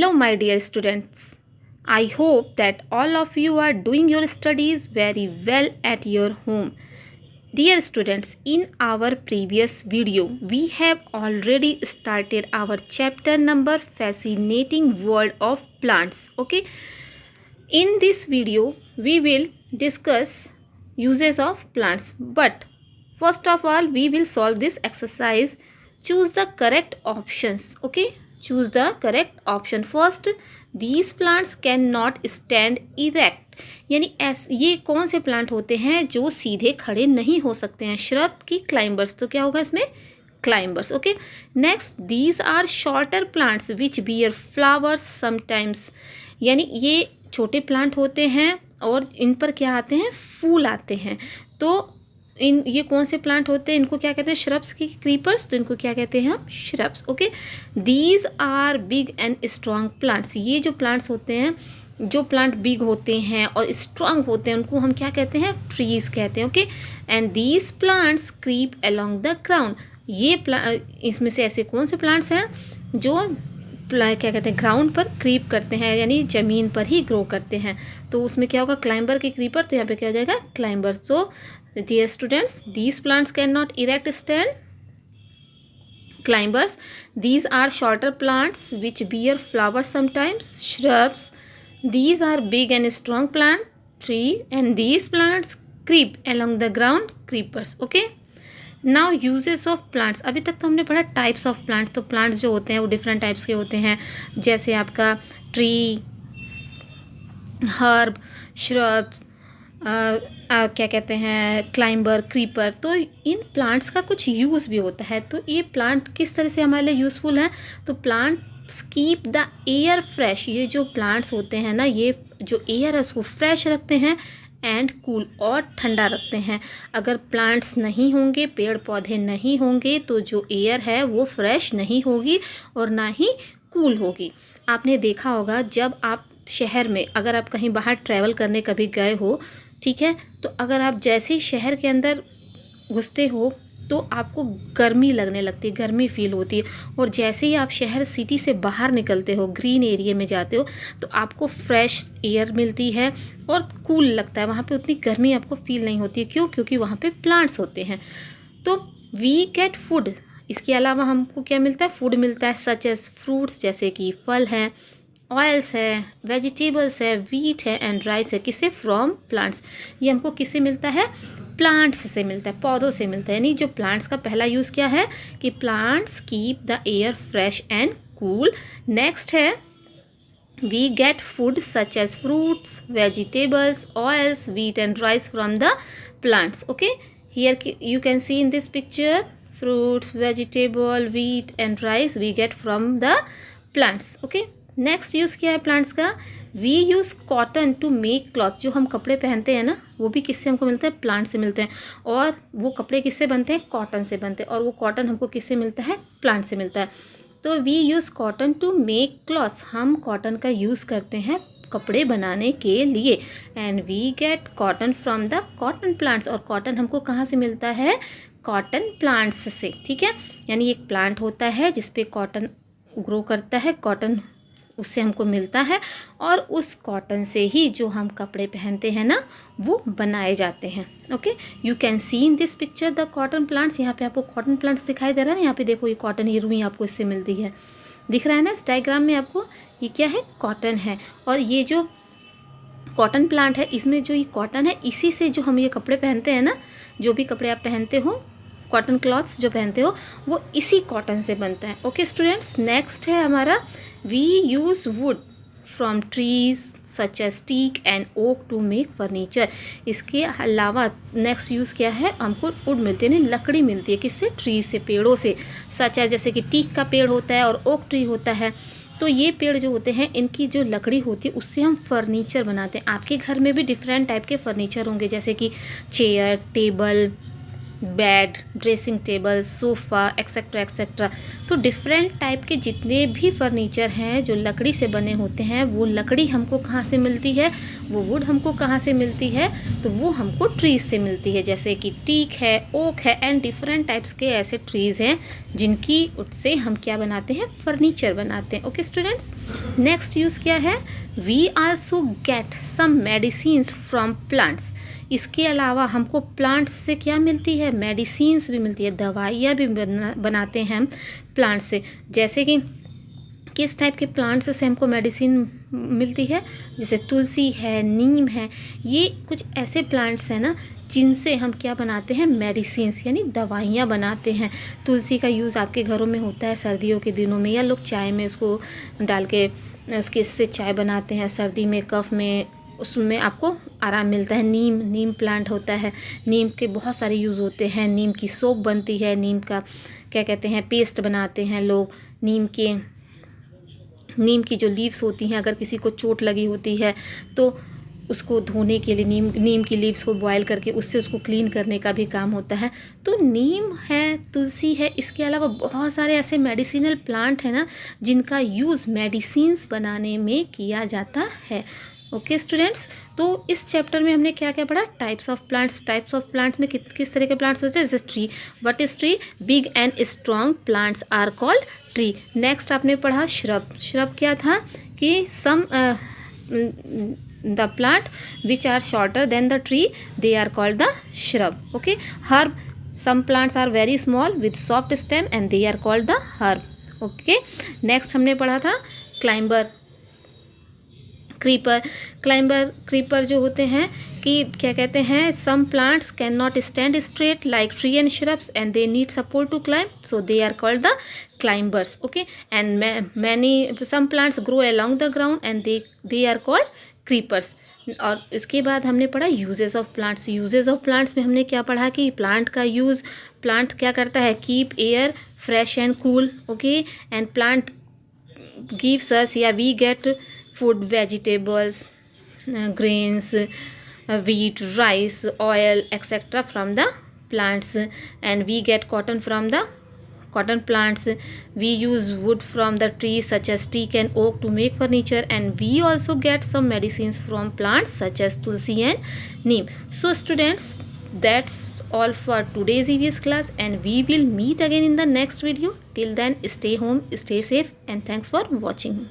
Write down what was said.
Hello, my dear students. I hope that all of you are doing your studies very well at your home. Dear students, in our previous video, we have already started our chapter number Fascinating World of Plants. Okay. In this video, we will discuss uses of plants. But first of all, we will solve this exercise. Choose the correct options. Okay. Choose the correct option. First, these plants cannot stand erect. यानी ये कौन से plant होते हैं जो सीधे खड़े नहीं हो सकते हैं? श्रब की क्लाइंबर्स. तो क्या होगा इसमें? Climbers. Okay. Next, these are shorter plants which bear flowers sometimes. यानी ये छोटे प्लांट होते हैं और इन पर क्या आते हैं? फूल आते हैं. तो ये कौन से प्लांट होते हैं? इनको क्या कहते हैं? श्रब्स की क्रीपर्स. तो इनको क्या कहते हैं हम? Shrubs. Okay. These are big and strong plants. ये जो प्लांट्स होते हैं, जो प्लांट बिग होते हैं और स्ट्रॉन्ग होते हैं, उनको हम क्या कहते हैं? ट्रीज कहते हैं. Okay. And these plants creep along the ground. ये इसमें से ऐसे कौन से प्लांट्स हैं जो क्या कहते हैं? ग्राउंड पर क्रीप करते हैं, यानी ज़मीन पर ही ग्रो करते हैं. तो उसमें क्या होगा? क्लाइंबर की क्रीपर. तो यहाँ पे क्या हो जाएगा? Climber. So dear students, these plants can not erect stand climbers. These are shorter plants which bear flowers sometimes, shrubs. These are big and strong plant, tree, and these plants creep along the ground, creepers. Okay. Now uses of plants. अभी तक तो हमने पढ़ा types of plants. तो plants जो होते हैं वो डिफरेंट टाइप्स के होते हैं, जैसे आपका ट्री, हर्ब, श्रब्स, क्या कहते हैं, क्लाइंबर, क्रीपर. तो इन प्लांट्स का कुछ यूज़ भी होता है. तो ये प्लांट किस तरह से हमारे लिए यूज़फुल हैं? तो plants keep the air fresh. ये जो प्लांट्स होते हैं ना, ये जो एयर है उसको फ्रेश रखते हैं एंड कूल और ठंडा रखते हैं. अगर प्लांट्स नहीं होंगे, पेड़ पौधे नहीं होंगे, तो जो एयर है वो फ्रेश नहीं होगी और ना ही कूल होगी. आपने देखा होगा जब आप शहर में, अगर आप कहीं बाहर ट्रैवल करने कभी गए हो, ठीक है, तो अगर आप जैसे ही शहर के अंदर घुसते हो तो आपको गर्मी लगने लगती है, गर्मी फील होती है. और जैसे ही आप शहर सिटी से बाहर निकलते हो, ग्रीन एरिया में जाते हो, तो आपको फ्रेश एयर मिलती है और कूल लगता है. वहाँ पे उतनी गर्मी आपको फील नहीं होती है. क्यों? क्योंकि वहाँ पे प्लांट्स होते हैं. तो वी गेट फूड. इसके अलावा हमको क्या मिलता है? फूड मिलता है, सच एज फ्रूट्स, जैसे कि फल हैं, ऑयल्स है, वेजिटेबल्स है, वीट है एंड राइस है. किससे? From plants. ये हमको किससे मिलता है? प्लांट्स से मिलता है, पौधों से मिलता है. यानी जो प्लांट्स का पहला यूज़ क्या है कि plants keep the air fresh and cool. Next है we get food such as fruits, vegetables, oils, wheat and rice from the plants. Okay. Here you can see in this picture fruits, vegetable, wheat and rice we get from the plants. Okay. Next use क्या है plants का? We use cotton to make cloth. जो हम कपड़े पहनते हैं ना, वो भी किससे हमको मिलता है? प्लांट से मिलते हैं. और वो कपड़े किससे बनते हैं? कॉटन से बनते हैं. और वो कॉटन हमको किससे मिलता है? प्लांट से मिलता है. तो we use cotton to make clothes. हम कॉटन का यूज़ करते हैं कपड़े बनाने के लिए. And we get cotton from the cotton plants. और कॉटन हमको कहाँ से मिलता है? कॉटन प्लांट्स से. ठीक है. यानी एक प्लांट होता है जिसपे कॉटन ग्रो करता है, कॉटन उससे हमको मिलता है, और उस कॉटन से ही जो हम कपड़े पहनते हैं ना, वो बनाए जाते हैं. Okay. You can see in this picture the cotton plants. यहाँ पे आपको कॉटन प्लांट्स दिखाई दे रहा है ना. यहाँ पे देखो, ये कॉटन, ये रुई आपको इससे मिलती है, दिख रहा है ना इस डायग्राम में आपको. ये क्या है? कॉटन है. और ये जो कॉटन प्लांट है, इसमें जो ये कॉटन है, इसी से जो हम ये कपड़े पहनते हैं ना, जो भी कपड़े आप पहनते हो, कॉटन क्लॉथ्स जो पहनते हो, वो इसी कॉटन से बनता है. Okay students. नेक्स्ट है हमारा we use wood from trees such as teak and oak to make furniture. इसके अलावा नेक्स्ट यूज़ क्या है? हमको वुड मिलती है, यानी लकड़ी मिलती है. किससे? ट्री से, पेड़ों से. सच एज, जैसे कि टीक का पेड़ होता है और ओक ट्री होता है. तो ये पेड़ जो होते हैं, इनकी जो लकड़ी होती है, उससे हम फर्नीचर बनाते हैं. आपके घर में भी डिफरेंट टाइप के फर्नीचर होंगे, जैसे कि chair, table, bed, dressing table, sofa etcetera etcetera. तो डिफरेंट टाइप के जितने भी फर्नीचर हैं जो लकड़ी से बने होते हैं, वो लकड़ी हमको कहाँ से मिलती है, वो वुड हमको कहाँ से मिलती है, तो वो हमको ट्रीज से मिलती है, जैसे कि टीक है, ओक है एंड डिफरेंट टाइप्स के ऐसे ट्रीज़ हैं जिनकी उससे हम क्या बनाते हैं, फर्नीचर बनाते हैं। ओके स्टूडेंट्स, नेक्स्ट यूज़ क्या है, we also get some medicines from plants. इसके अलावा हमको प्लांट्स से क्या मिलती है, मेडिसिन्स भी मिलती है, दवाइयाँ भी बनाते हैं हम प्लांट से। जैसे कि किस टाइप के प्लांट्स से हमको मेडिसिन मिलती है, जैसे तुलसी है, नीम है, ये कुछ ऐसे प्लांट्स हैं ना जिनसे हम क्या बनाते हैं, मेडिसिन्स यानी दवाइयाँ बनाते हैं। तुलसी का यूज़ आपके घरों में होता है सर्दियों के दिनों में, या लोग चाय में उसको डाल के उसके इससे चाय बनाते हैं सर्दी में, कफ में, उसमें आपको आराम मिलता है। नीम प्लांट होता है, नीम के बहुत सारे यूज़ होते हैं, नीम की सोप बनती है, नीम का क्या कहते हैं, पेस्ट बनाते हैं लोग। नीम की जो लीव्स होती हैं, अगर किसी को चोट लगी होती है तो उसको धोने के लिए नीम की लीव्स को बॉयल करके उससे उसको क्लीन करने का भी काम होता है। तो नीम है, तुलसी है, इसके अलावा बहुत सारे ऐसे मेडिसिनल प्लांट हैं ना जिनका यूज़ मेडिसिन्स बनाने में किया जाता है। ओके स्टूडेंट्स, तो इस चैप्टर में हमने क्या क्या पढ़ा, टाइप्स ऑफ प्लांट्स में किस तरह के प्लांट्स होते हैं, जैसे tree, what is tree, big and strong plants are called tree. Next आपने पढ़ा श्रब क्या था कि some the plant which are shorter than the tree, they are called the shrub. Okay, herb, some plants are very small with soft stem and they are called the herb. Okay, next हमने पढ़ा था creeper जो होते हैं कि क्या कहते हैं, some plants can not stand straight like tree and shrubs and they need support to climb, so they are called the climbers. Okay, and some plants grow along the ground and they are called creepers. और इसके बाद हमने पढ़ा uses of plants में हमने क्या पढ़ा कि प्लांट क्या करता है, keep air fresh and cool. Okay, and plant gives us या we get food, vegetables, grains, wheat, rice, oil etc. from the plants, and we get cotton from the cotton plants. We use wood from the trees such as teak and oak to make furniture, and we also get some medicines from plants such as tulsi and neem. So students, that's all for today's EVS class, and we will meet again in the next video. Till then, stay home, stay safe, and thanks for watching.